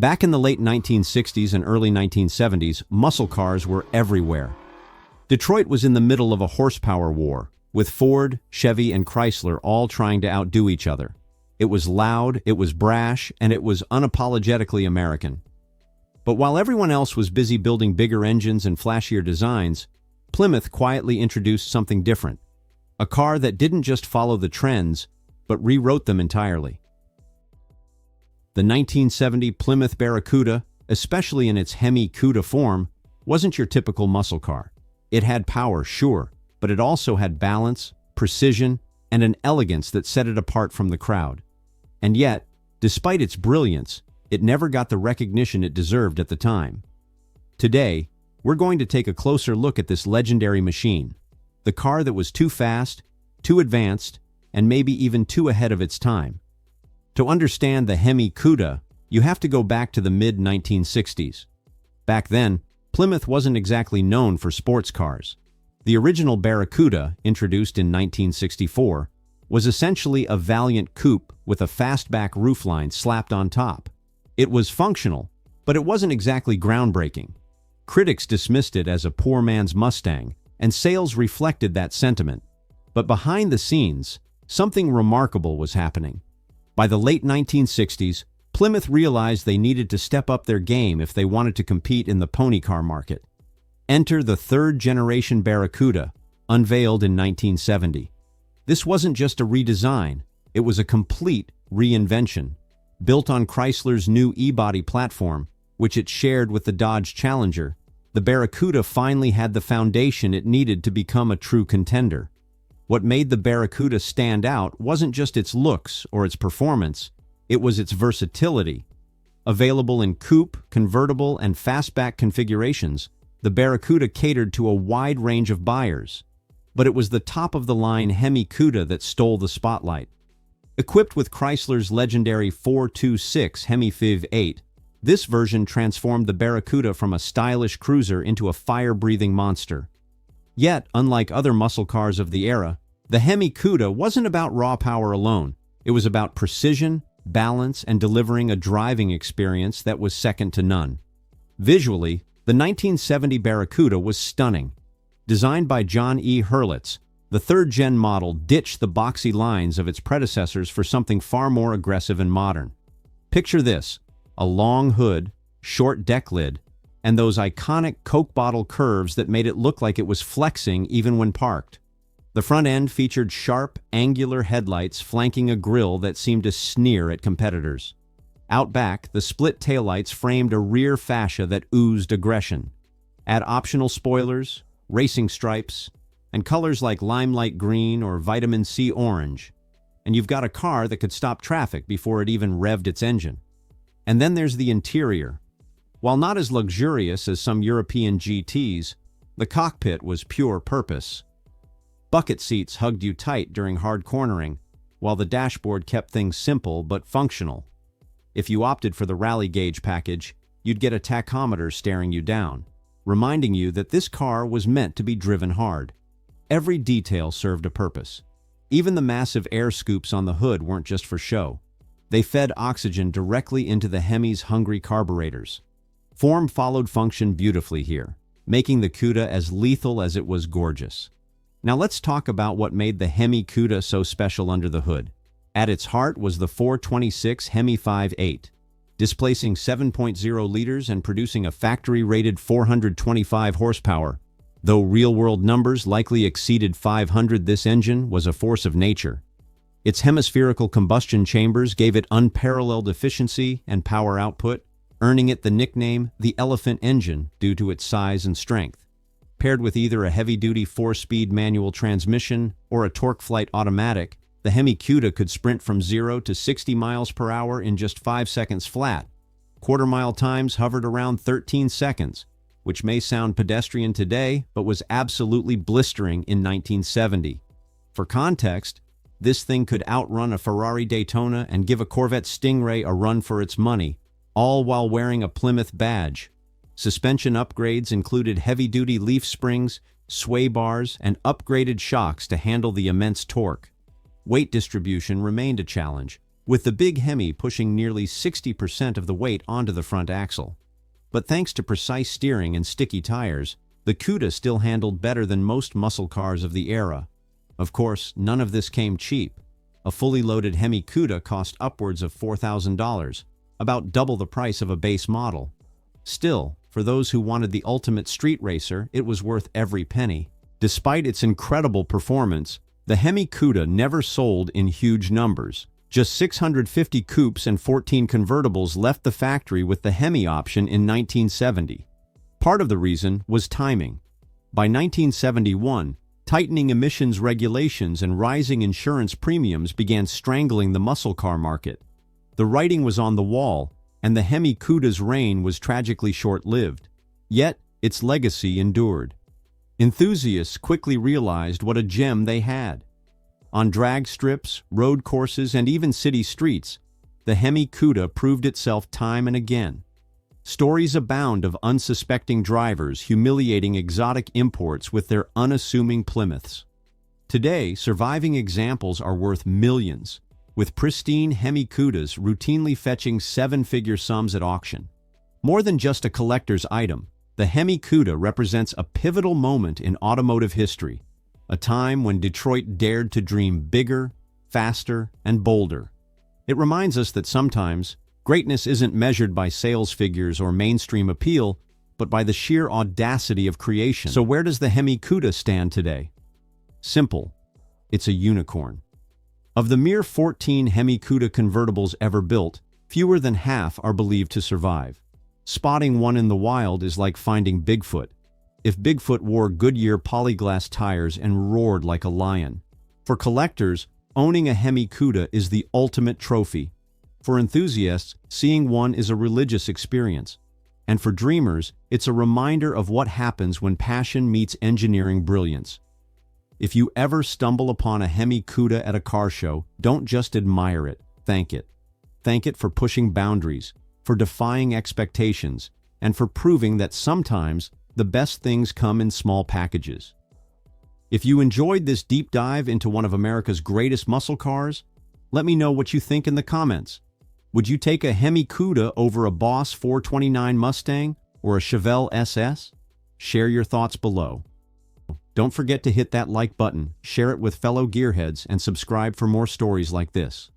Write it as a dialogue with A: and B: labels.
A: Back in the late 1960s and early 1970s, muscle cars were everywhere. Detroit was in the middle of a horsepower war, with Ford, Chevy, and Chrysler all trying to outdo each other. It was loud, it was brash, and it was unapologetically American. But while everyone else was busy building bigger engines and flashier designs, Plymouth quietly introduced something different. A car that didn't just follow the trends, but rewrote them entirely. The 1970 Plymouth Barracuda, especially in its Hemi Cuda form, wasn't your typical muscle car. It had power, sure, but it also had balance, precision, and an elegance that set it apart from the crowd. And yet, despite its brilliance, it never got the recognition it deserved at the time. Today, we're going to take a closer look at this legendary machine, the car that was too fast, too advanced, and maybe even too ahead of its time. To understand the Hemi Cuda, you have to go back to the mid-1960s. Back then, Plymouth wasn't exactly known for sports cars. The original Barracuda, introduced in 1964, was essentially a valiant coupe with a fastback roofline slapped on top. It was functional, but it wasn't exactly groundbreaking. Critics dismissed it as a poor man's Mustang, and sales reflected that sentiment. But behind the scenes, something remarkable was happening. By the late 1960s, Plymouth realized they needed to step up their game if they wanted to compete in the pony car market. Enter the third-generation Barracuda, unveiled in 1970. This wasn't just a redesign, it was a complete reinvention. Built on Chrysler's new E-body platform, which it shared with the Dodge Challenger, the Barracuda finally had the foundation it needed to become a true contender. What made the Barracuda stand out wasn't just its looks or its performance, it was its versatility. Available in coupe, convertible, and fastback configurations, the Barracuda catered to a wide range of buyers. But it was the top-of-the-line Hemi Cuda that stole the spotlight. Equipped with Chrysler's legendary 426 Hemi V8, this version transformed the Barracuda from a stylish cruiser into a fire-breathing monster. Yet, unlike other muscle cars of the era, the Hemi Cuda wasn't about raw power alone. It was about precision, balance, and delivering a driving experience that was second to none. Visually, the 1970 Barracuda was stunning. Designed by John E. Hurlitz, the third-gen model ditched the boxy lines of its predecessors for something far more aggressive and modern. Picture this: a long hood, short deck lid, and those iconic Coke bottle curves that made it look like it was flexing even when parked. The front end featured sharp, angular headlights flanking a grille that seemed to sneer at competitors. Out back, the split taillights framed a rear fascia that oozed aggression. Add optional spoilers, racing stripes, and colors like limelight green or vitamin C orange, and you've got a car that could stop traffic before it even revved its engine. And then there's the interior. While not as luxurious as some European GTs, the cockpit was pure purpose. Bucket seats hugged you tight during hard cornering, while the dashboard kept things simple but functional. If you opted for the rally gauge package, you'd get a tachometer staring you down, reminding you that this car was meant to be driven hard. Every detail served a purpose. Even the massive air scoops on the hood weren't just for show. They fed oxygen directly into the Hemi's hungry carburetors. Form followed function beautifully here, making the Cuda as lethal as it was gorgeous. Now let's talk about what made the Hemi Cuda so special under the hood. At its heart was the 426 Hemi V8. Displacing 7.0 liters and producing a factory-rated 425 horsepower. Though real-world numbers likely exceeded 500, this engine was a force of nature. Its hemispherical combustion chambers gave it unparalleled efficiency and power output, earning it the nickname the Elephant Engine due to its size and strength. Paired with either a heavy-duty 4-speed manual transmission or a TorqueFlite automatic, the Hemi Cuda could sprint from 0 to 60 miles per hour in just 5 seconds flat. Quarter-mile times hovered around 13 seconds, which may sound pedestrian today, but was absolutely blistering in 1970. For context, this thing could outrun a Ferrari Daytona and give a Corvette Stingray a run for its money, all while wearing a Plymouth badge. Suspension upgrades included heavy-duty leaf springs, sway bars, and upgraded shocks to handle the immense torque. Weight distribution remained a challenge, with the big Hemi pushing nearly 60% of the weight onto the front axle. But thanks to precise steering and sticky tires, the Cuda still handled better than most muscle cars of the era. Of course, none of this came cheap. A fully loaded Hemi Cuda cost upwards of $4,000, about double the price of a base model. Still, for those who wanted the ultimate street racer, it was worth every penny. Despite its incredible performance, the Hemi Cuda never sold in huge numbers. Just 650 coupes and 14 convertibles left the factory with the Hemi option in 1970. Part of the reason was timing. By 1971, tightening emissions regulations and rising insurance premiums began strangling the muscle car market. The writing was on the wall, and the Hemi Cuda's reign was tragically short-lived. Yet, its legacy endured. Enthusiasts quickly realized what a gem they had. On drag strips, road courses, and even city streets, the Hemi Cuda proved itself time and again. Stories abound of unsuspecting drivers humiliating exotic imports with their unassuming Plymouths. Today, surviving examples are worth millions, with pristine Hemi Cudas routinely fetching seven-figure sums at auction. More than just a collector's item, the Hemi Cuda represents a pivotal moment in automotive history, a time when Detroit dared to dream bigger, faster, and bolder. It reminds us that sometimes, greatness isn't measured by sales figures or mainstream appeal, but by the sheer audacity of creation. So where does the Hemi Cuda stand today? Simple. It's a unicorn. Of the mere 14 Hemi Cuda convertibles ever built, fewer than half are believed to survive. Spotting one in the wild is like finding Bigfoot. If Bigfoot wore Goodyear polyglass tires and roared like a lion. For collectors, owning a Hemi Cuda is the ultimate trophy. For enthusiasts, seeing one is a religious experience. And for dreamers, it's a reminder of what happens when passion meets engineering brilliance. If you ever stumble upon a Hemi Cuda at a car show, don't just admire it, thank it. Thank it for pushing boundaries, for defying expectations, and for proving that sometimes the best things come in small packages. If you enjoyed this deep dive into one of America's greatest muscle cars, let me know what you think in the comments. Would you take a Hemi Cuda over a Boss 429 Mustang or a Chevelle SS? Share your thoughts below. Don't forget to hit that like button, share it with fellow gearheads, and subscribe for more stories like this.